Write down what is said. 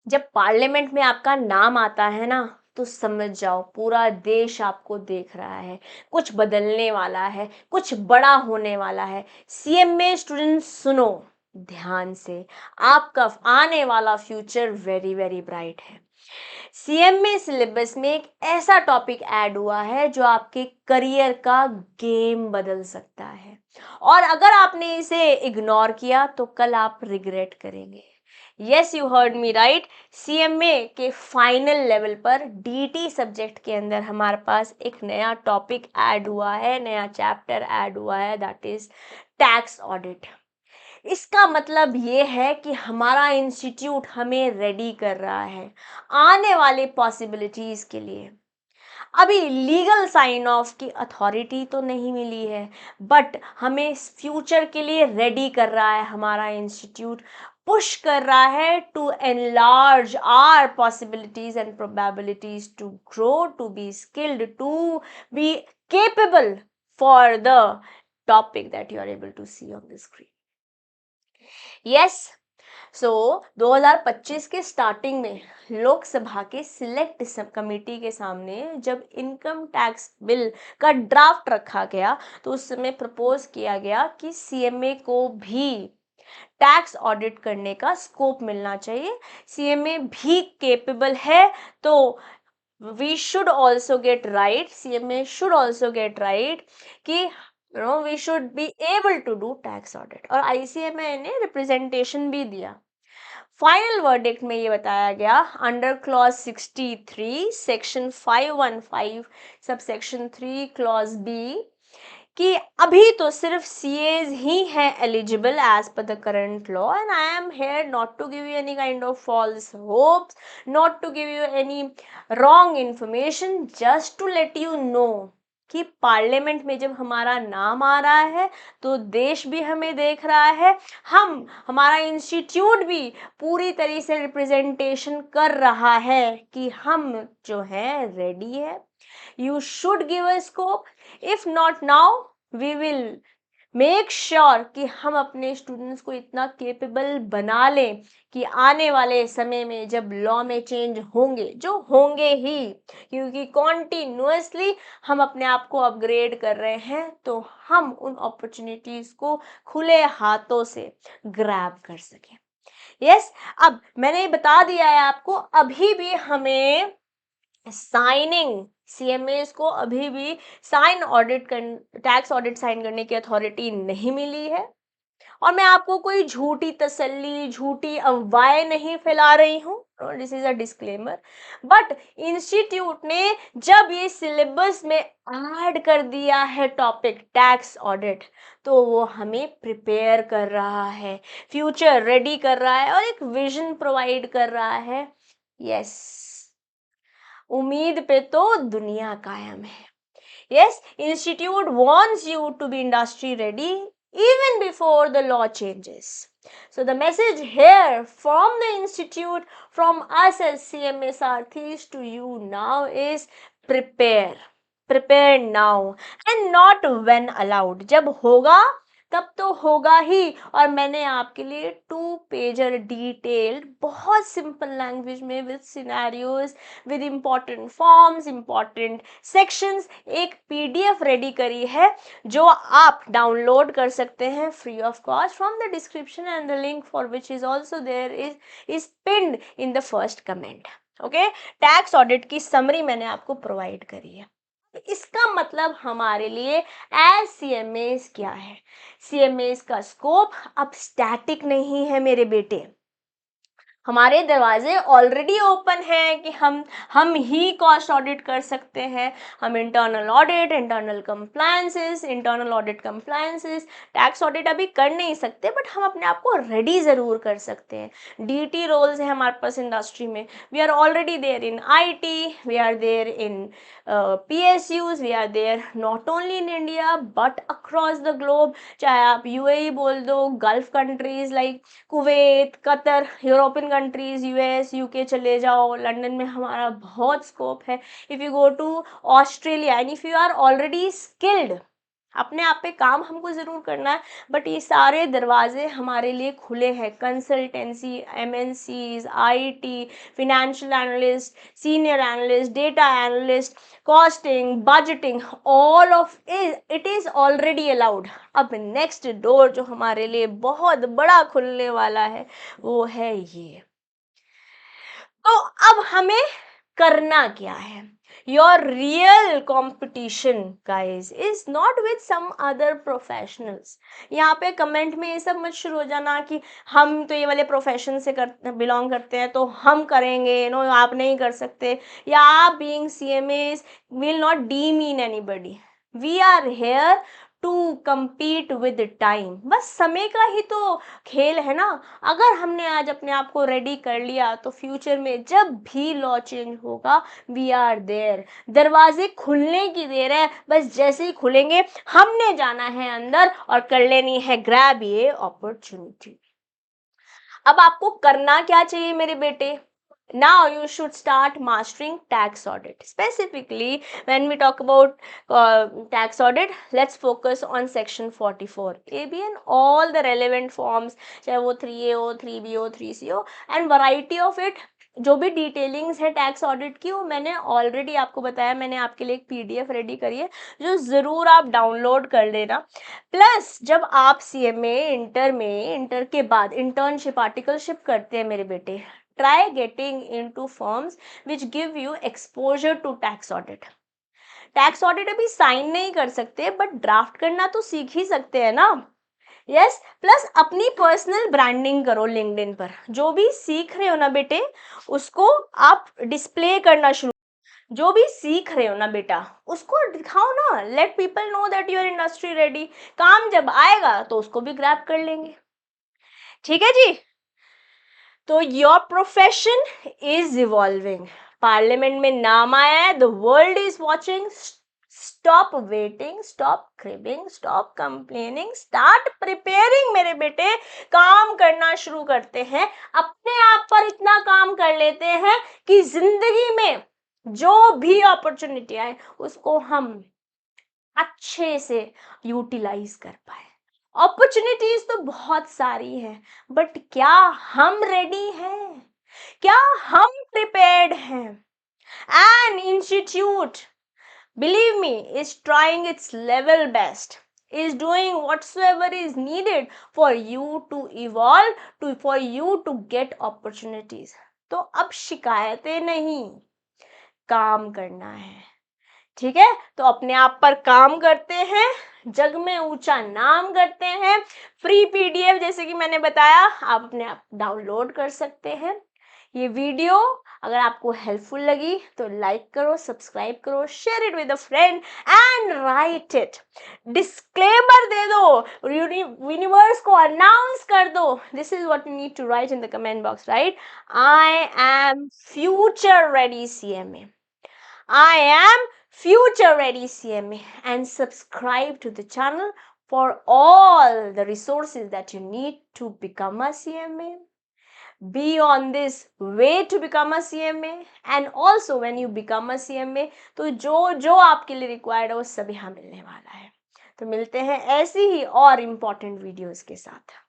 जब पार्लियामेंट में आपका नाम आता है ना, तो समझ जाओ पूरा देश आपको देख रहा है, कुछ बदलने वाला है, कुछ बड़ा होने वाला है। सीएमए स्टूडेंट्स सुनो ध्यान से, आपका आने वाला फ्यूचर वेरी वेरी ब्राइट है। सीएमए सिलेबस में एक ऐसा टॉपिक ऐड हुआ है जो आपके करियर का गेम बदल सकता है, और अगर आपने इसे इग्नोर किया तो कल आप रिग्रेट करेंगे। Yes, you heard me right. CMA के फाइनल लेवल पर डीटी सब्जेक्ट के अंदर हमारे पास एक नया टॉपिक ऐड हुआ है, नया चैप्टर ऐड हुआ है, दैट इज टैक्स ऑडिट। इसका मतलब ये है कि हमारा इंस्टीट्यूट हमें रेडी कर रहा है आने वाले पॉसिबिलिटीज के लिए। अभी लीगल साइन ऑफ की अथॉरिटी तो नहीं मिली है, बट हमें फ्यूचर के लिए रेडी कर रहा है हमारा इंस्टीट्यूट, पुश कर रहा है to enlarge our possibilities and probabilities to grow, to be skilled, to be capable for the topic that you are able to see on the screen. Yes, so 2025 के starting में लोकसभा के select sub committee के सामने जब income tax bill का draft रखा गया, तो उस समय प्रपोज किया गया कि सीएमए को भी टैक्स ऑडिट करने का स्कोप मिलना चाहिए। सीएमए भी केपेबल है, तो we should also get right, CMA should also get right कि we should be able to do tax audit. और आईसीएमए ने रिप्रेजेंटेशन भी दिया। फाइनल वर्डिक्ट में ये बताया गया under clause 63 section 515 sub section 3 clause B कि अभी तो सिर्फ सीएज ही हैं eligible as per the current law, and I am here not to give you any kind of false hopes, not to give you any wrong information, just to let you know कि parliament में जब हमारा नाम आ रहा है तो देश भी हमें देख रहा है, हमारा इंस्टीट्यूट भी पूरी तरह से रिप्रेजेंटेशन कर रहा है कि हम जो है रेडी है। You should give a scope. If not now, we will make sure कि हम अपने स्टूडेंट्स को इतना केपेबल बना लें कि आने वाले समय में जब लॉ में चेंज होंगे, जो होंगे ही, क्योंकि कॉन्टिन्यूसली हम अपने आप को अपग्रेड कर रहे हैं, तो हम उन अपॉर्चुनिटीज को खुले हाथों से ग्रैब कर सकें। यस, अब मैंने बता दिया है आपको, अभी भी हमें साइनिंग सीएमएस को अभी भी साइन ऑडिट कर टैक्स ऑडिट साइन करने की अथॉरिटी नहीं मिली है, और मैं आपको कोई झूठी तसल्ली, झूठी अफवाहें नहीं फैला रही हूँ, this is a disclaimer. But institute ने जब ये सिलेबस में ऐड कर दिया है टॉपिक टैक्स ऑडिट, तो वो हमें प्रिपेयर कर रहा है, फ्यूचर रेडी कर रहा है, और एक विजन प्रोवाइड कर रहा है। यस, उम्मीद पे तो दुनिया कायम है। Yes, institute wants you to be industry ready even before the law changes. So the message here from the institute, from us as CMA Sarthis to you now is prepare. Prepare now and not when allowed. जब होगा तब तो होगा ही, और मैंने आपके लिए 2 pager detailed बहुत सिंपल लैंग्वेज में with scenarios, with important forms, important sections एक पीडीएफ रेडी करी है, जो आप डाउनलोड कर सकते हैं free of cost from the description, and the link for which is also there is pinned in the first comment. Okay, tax audit की summary मैंने आपको प्रोवाइड करी है। इसका मतलब हमारे लिए एज सीएमएस क्या है? सीएमएस का स्कोप अब स्टैटिक नहीं है मेरे बेटे, हमारे दरवाजे ऑलरेडी ओपन हैं कि हम ही कॉस्ट ऑडिट कर सकते हैं। हम internal audit, internal compliances, internal audit compliances, tax audit अभी कर नहीं सकते, बट हम अपने आप को रेडी ज़रूर कर सकते हैं। डीटी रोल्स हैं हमारे पास इंडस्ट्री में, we are already there in IT, we are there in PSUs, we are there not only in India but across the globe. चाहे आप यूएई बोल दो, Gulf countries like Kuwait, Qatar, European countries, US, UK चले जाओ, London में हमारा बहुत scope है। If you go to Australia and if you are already skilled, अपने आप पे काम हमको ज़रूर करना है, बट ये सारे दरवाजे हमारे लिए खुले हैं। Consultancy, MNCs, IT, financial analyst, senior analyst, data analyst, costing, budgeting, all of it is already allowed. अब नेक्स्ट डोर जो हमारे लिए बहुत बड़ा खुलने वाला है वो है ये। तो अब हमें करना क्या है? Your real competition, guys, is not with some other professionals. यहाँ पे कमेंट में ये सब मत शुरू हो जाना कि हम तो ये वाले प्रोफेशन से बिलोंग करते हैं तो हम करेंगे, नो आप नहीं कर सकते, या आप being CMAs will not demean anybody. We are here to compete with time. बस समय का ही तो खेल है ना। अगर हमने आज अपने आप को रेडी कर लिया तो फ्यूचर में जब भी लॉ चेंज होगा वी आर देयर। दरवाजे खुलने की देर है, बस जैसे ही खुलेंगे हमने जाना है अंदर और कर लेनी है ग्रैब ये अपॉर्चुनिटी। अब आपको करना क्या चाहिए मेरे बेटे? Now you should start mastering tax audit. Specifically, when we talk about tax audit, let's focus on section 44 ABN, all the relevant forms, चाहे वो 3A हो, 3B हो, 3C हो, and variety of it। जो भी डिटेलिंग्स है tax audit की वो मैंने ऑलरेडी आपको बताया। मैंने आपके लिए एक PDF रेडी करी है जो ज़रूर आप डाउनलोड कर लेना। प्लस जब आप CMA इंटर के बाद इंटर्नशिप, आर्टिकलशिप करते हैं मेरे बेटे, try getting into firms which give you exposure to tax audit। Tax audit अभी साइन नहीं कर सकते बट ड्राफ्ट करना तो सीख ही सकते हैं ना। यस, प्लस अपनी पर्सनल ब्रांडिंग करो लिंक्डइन पर। जो भी सीख रहे हो ना बेटे उसको आप डिस्प्ले करना शुरू, जो भी सीख रहे हो ना बेटा उसको दिखाओ ना। Let people know that you our industry ready. काम जब आएगा तो उसको भी ग्रैब कर लेंगे। ठीक है जी। तो your profession is evolving. Parliament में नाम आया है, the world is watching. Stop waiting, stop cribbing, stop complaining, start preparing मेरे बेटे। काम करना शुरू करते हैं, अपने आप पर इतना काम कर लेते हैं कि जिंदगी में जो भी अपॉर्चुनिटी आए उसको हम अच्छे से यूटिलाइज कर पाए। अपॉर्चुनिटीज तो बहुत सारी है बट क्या हम रेडी हैं? क्या हम प्रिपेयर्ड हैं? An institute, believe me, is trying its level best, is doing whatsoever is needed for you to evolve, for you to get opportunities। तो अब शिकायतें नहीं, काम करना है। ठीक है, तो अपने आप पर काम करते हैं, जग में ऊंचा नाम करते हैं। फ्री PDF जैसे कि मैंने बताया आप अपने आप डाउनलोड कर सकते हैं। ये वीडियो अगर आपको हेल्पफुल लगी तो लाइक करो, सब्सक्राइब करो, share it with a friend and write it. Disclaimer दे दो, यूनिवर्स को अनाउंस कर दो। This is what you need to write in the comment box, right? I am future ready CMA। I am future ready CMA, and subscribe to the channel for all the resources that you need to become a CMA. Be on this way to become a CMA, and also when you become a CMA तो जो आपके लिए required है वो सब यहाँ मिलने वाला है। तो मिलते हैं ऐसी ही और important videos के साथ।